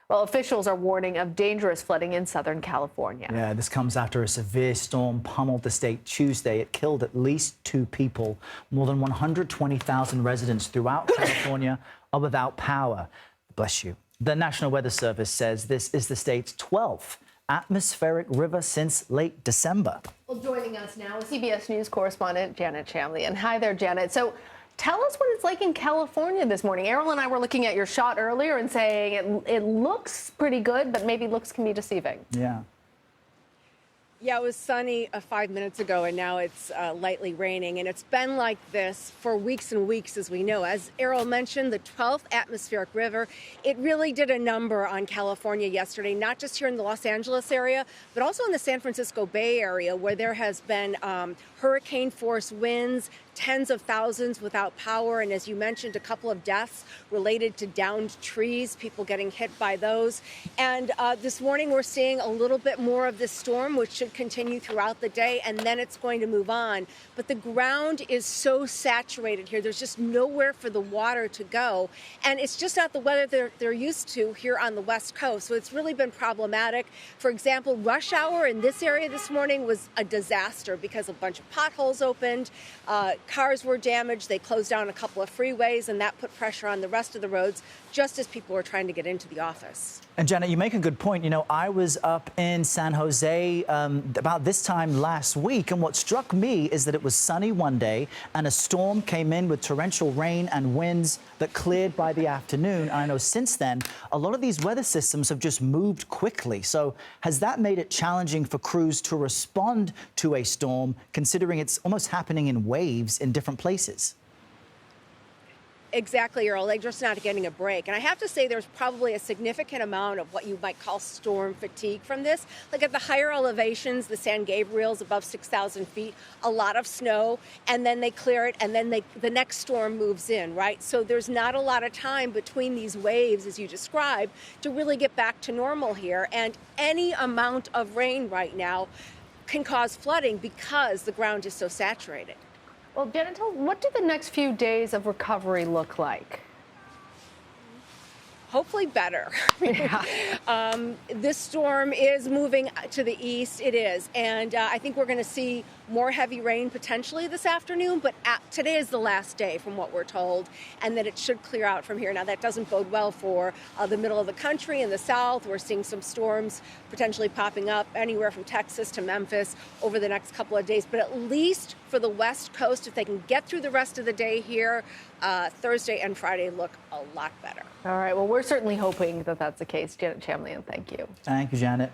Well, officials are warning of dangerous flooding in Southern California. Yeah, this comes after a severe storm pummeled the state Tuesday. It killed at least 2 people. More than 120,000 residents throughout California are without power. Bless you. The National Weather Service says this is the state's 12th atmospheric river since late December. Well, joining us now is CBS News correspondent Janet Shamlian. Hi there, Janet. So tell us what it's like in California this morning. Errol and I were looking at your shot earlier and saying it looks pretty good, but maybe looks can be deceiving. Yeah, it was sunny 5 minutes ago, and now it's lightly raining. And it's been like this for weeks and weeks, as we know. As Errol mentioned, the 12th atmospheric river, it really did a number on California yesterday, not just here in the Los Angeles area, but also in the San Francisco Bay Area, where there has been hurricane-force winds, tens of thousands without power, and as you mentioned, a couple of deaths related to downed trees, people getting hit by those. And this morning we're seeing a little bit more of this storm, which should continue throughout the day, and then it's going to move on. But the ground is so saturated here. There's just nowhere for the water to go, and it's just not the weather they're used to here on the West Coast. So it's really been problematic. For example, rush hour in this area this morning was a disaster because a bunch of potholes opened. Cars were damaged. They closed down a couple of freeways, and that put pressure on the rest of the roads just as people were trying to get into the office. And Janet, you make a good point. You know, I was up in San Jose about this time last week, and what struck me is that it was sunny one day and a storm came in with torrential rain and winds that cleared by the afternoon. And I know since then, a lot of these weather systems have just moved quickly. So has that made it challenging for crews to respond to a storm, considering it's almost happening in waves in different places? Exactly, Earl. They're just not getting a break. And I have to say there's probably a significant amount of what you might call storm fatigue from this. Like at the higher elevations, the San Gabriel's above 6,000 feet, a lot of snow, and then they clear it, and then the next storm moves in, right? So there's not a lot of time between these waves, as you described, to really get back to normal here. And any amount of rain right now can cause flooding because the ground is so saturated. Well, Janet, what do the next few days of recovery look like? Hopefully better. Yeah. This storm is moving to the east. It is. And I think we're going to see more heavy rain potentially this afternoon. But today is the last day from what we're told, and that it should clear out from here. Now, that doesn't bode well for the middle of the country and the south. We're seeing some storms potentially popping up anywhere from Texas to Memphis over the next couple of days. But at least for the West Coast, if they can get through the rest of the day here, Thursday and Friday look a lot better. All right. Well, we're certainly hoping that that's the case. Janet Shamlian, thank you. Thank you, Janet.